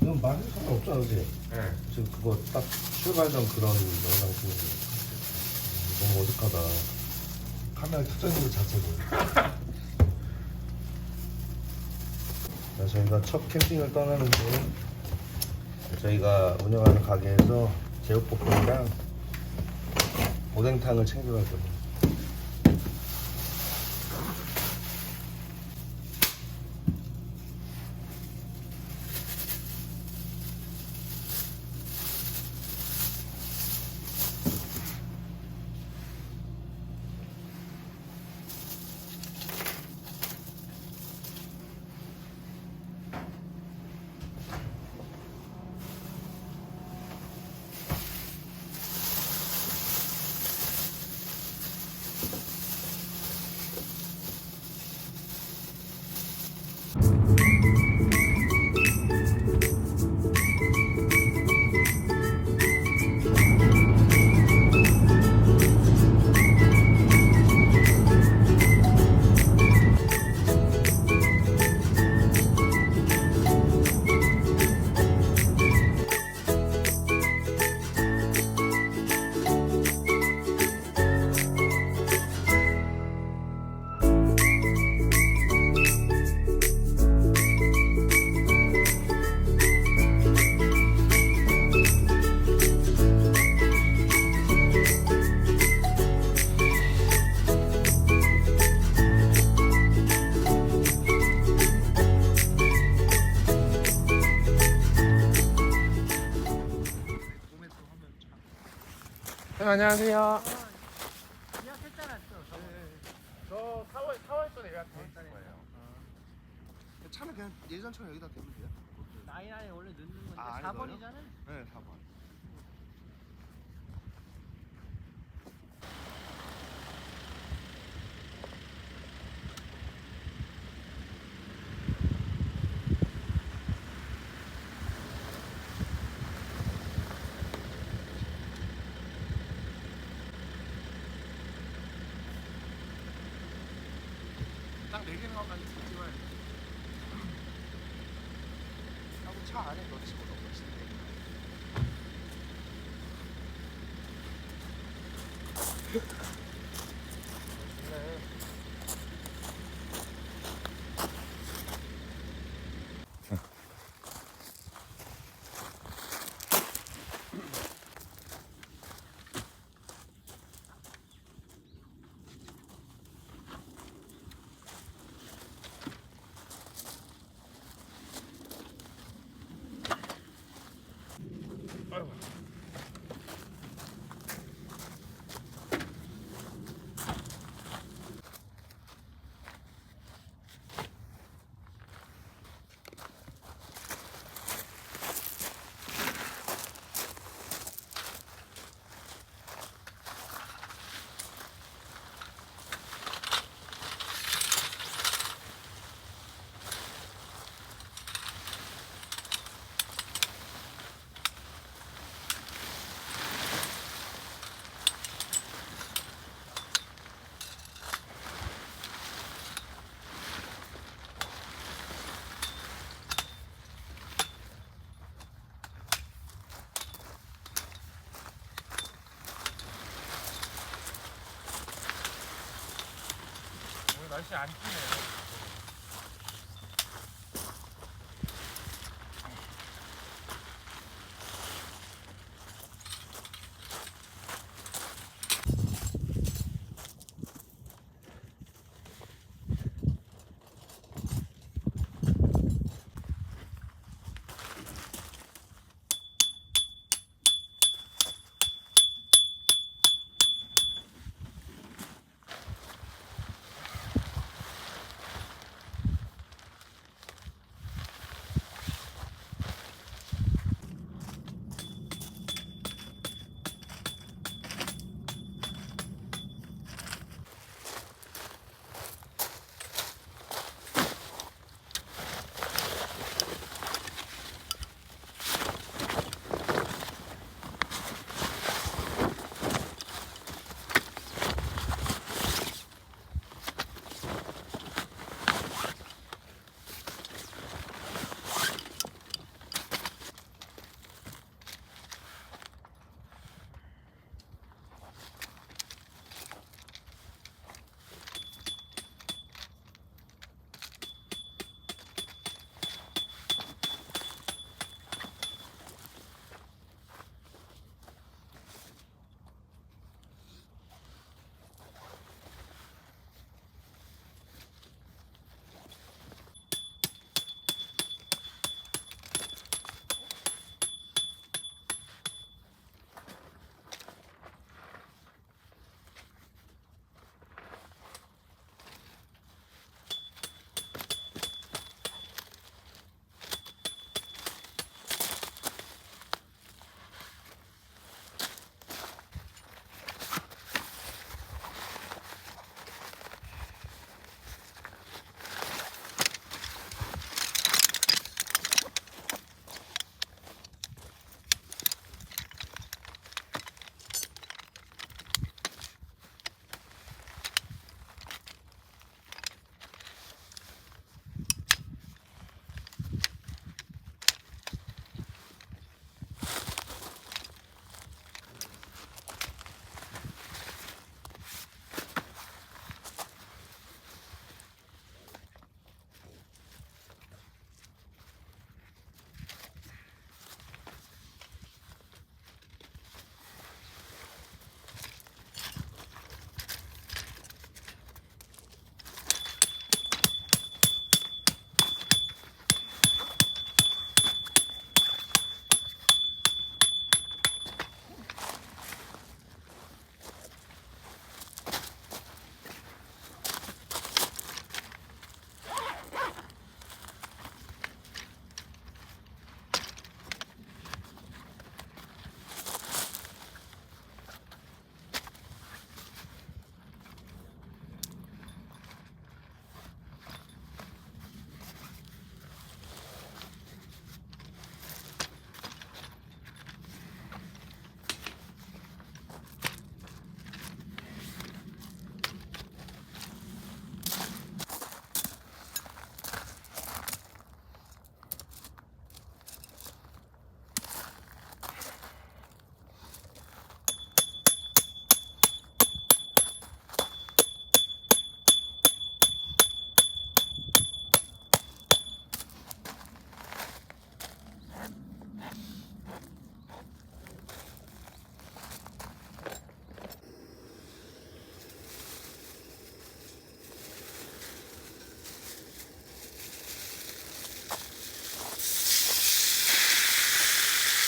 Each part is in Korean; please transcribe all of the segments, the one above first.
이건 말이 상관없잖아, 그지? 네. 지금 그거 딱 출발전 그런 영상 찍는 거. 너무 어색하다. 카메라 켜져 있는 것 자체도. 자, 저희가 첫 캠핑을 떠나는데 저희가 운영하는 가게에서 제육볶음이랑 오뎅탕을 챙겨가거든요. 안녕하세요. 예약했잖아 또. 저 4월 달에 예약돼 있을 거예요. 차는 그냥 예전처럼 여기다 대면 돼요? 나인안에 원래 넣는 건데 아, 4번이잖아. 네, 4번. 딱 4개는 것까지 찍어야 돼. 하고 차 안에 넣지 뭐 넣지. 오늘 날씨 안 찌네요.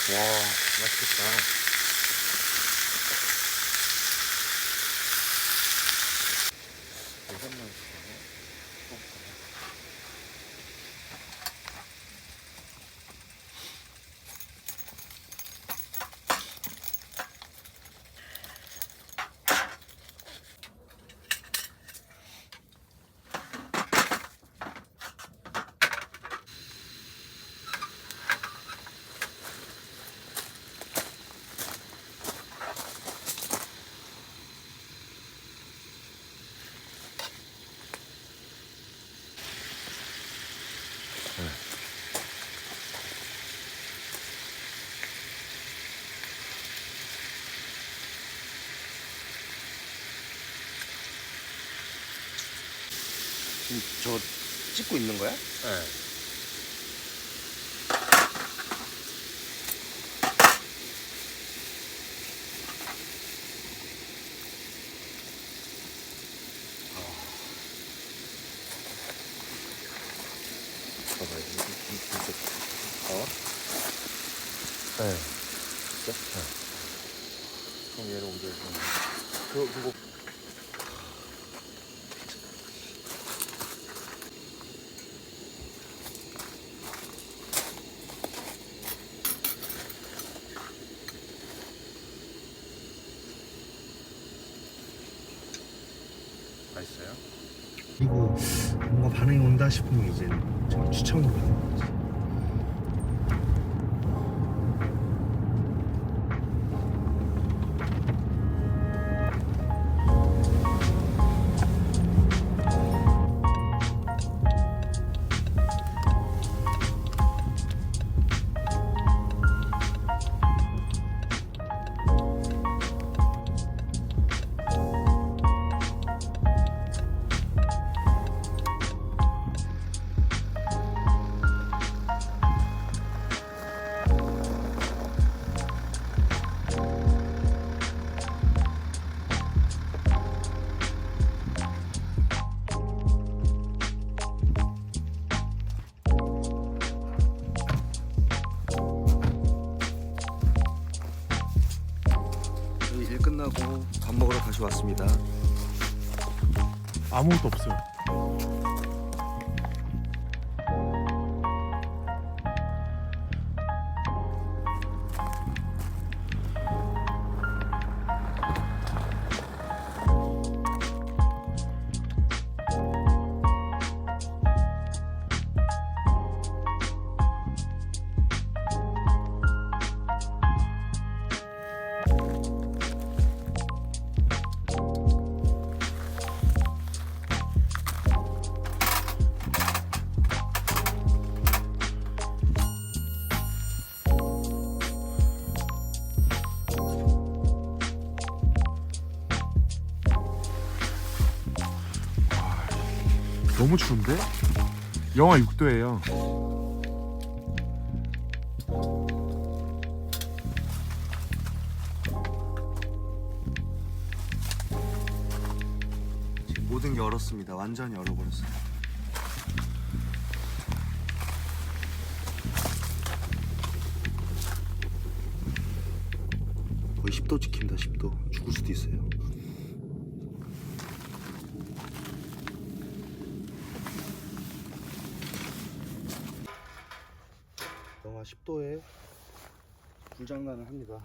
와, 맛있겠다. 이것만 지금 저 찍고 있는 거야? 네. 봐봐, 이거 진짜 나와? 네. 진짜? 그럼 얘를 옮겨서. 그거 맛있어요? 그리고 뭔가 반응이 온다 싶으면 이제 좀 추첨으로 가는 거지. 저희 일 끝나고 밥 먹으러 다시 왔습니다. 아무것도 없어요. 너무 추운데? 영하 6도예요. 지금 모든 게 얼었습니다. 완전히 얼어버렸어요. 거의 10도 찍힙니다. 10도. 죽을 수도 있어요. 영하 10도에 불장난을 합니다.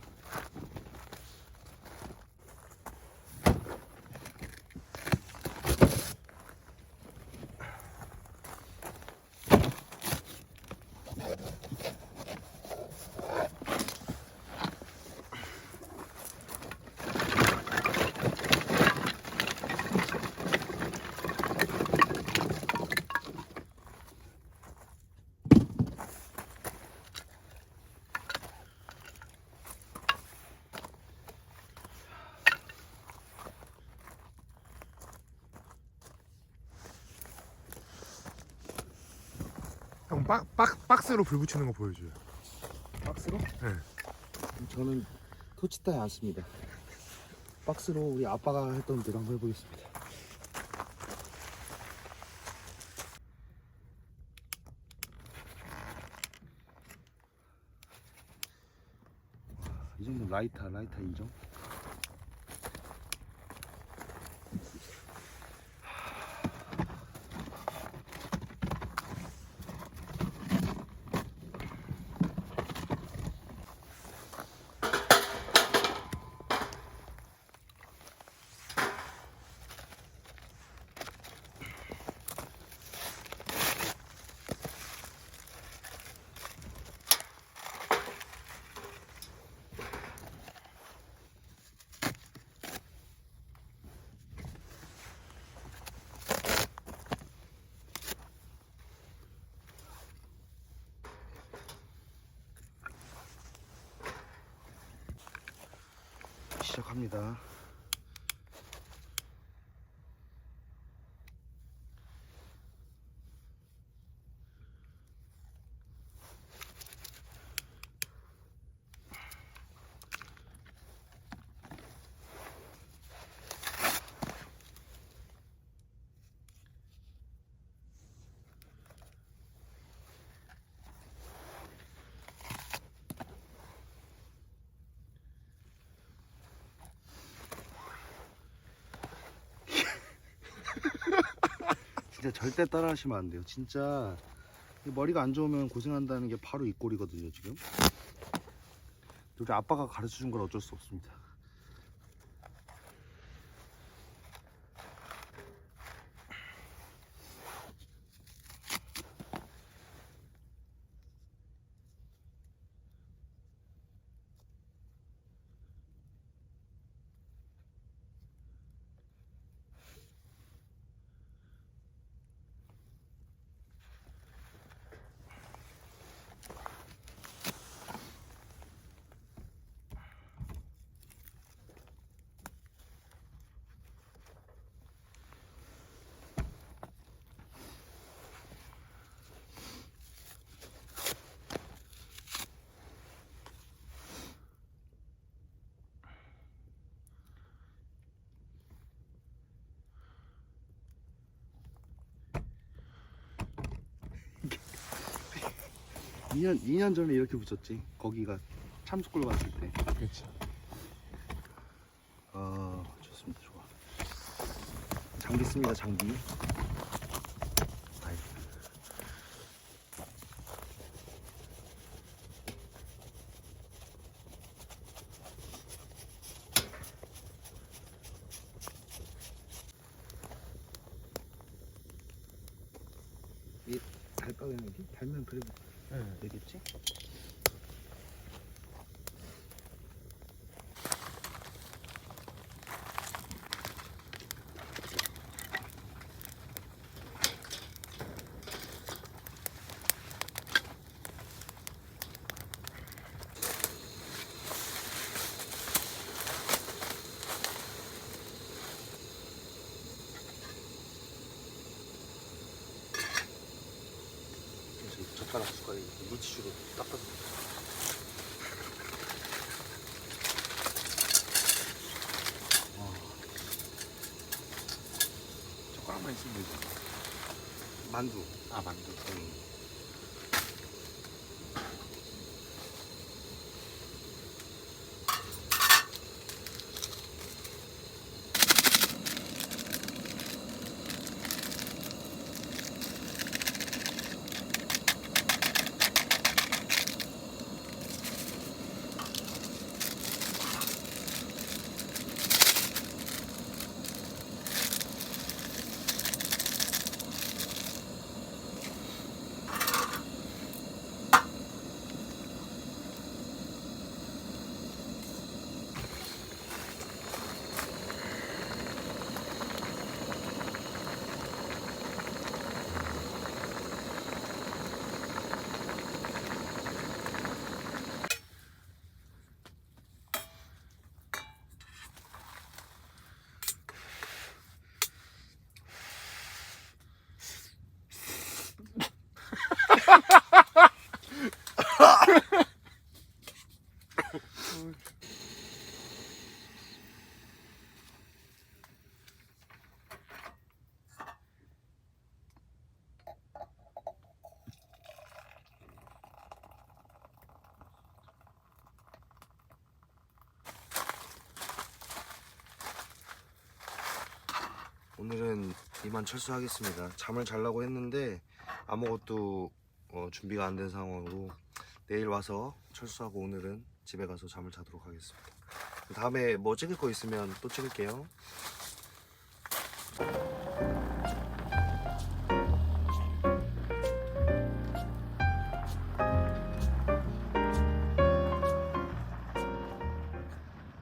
형 박스로 불 붙이는 거 보여줘요. 박스로? 네. 저는 토치 따위 안 씁니다. 박스로 우리 아빠가 했던 대로 한번 해보겠습니다. 이 정도 라이터 인정? 시작합니다. 진짜 절대 따라 하시면 안 돼요. 진짜 머리가 안 좋으면 고생한다는 게 바로 이 꼴이거든요. 지금 우리 아빠가 가르쳐 준 걸 어쩔 수 없습니다. 이 2년 전에 이렇게 붙였지. 거기가 참숯골 갔을 때. 그렇죠. 아, 좋습니다. 좋아. 장비 씁니다. 장비. 아이. 이 달까요 여기? 달면 그래도 되겠지? 젓가락 숟가락 물티슈로 닦아줍니다. 젓가락만 있으면 되죠. 만두. 아 만두. 오늘은 이만 철수하겠습니다. 잠을 자려고 했는데 아무것도 준비가 안 된 상황으로 내일 와서 철수하고 오늘은 집에 가서 잠을 자도록 하겠습니다. 다음에 뭐 찍을 거 있으면 또 찍을게요.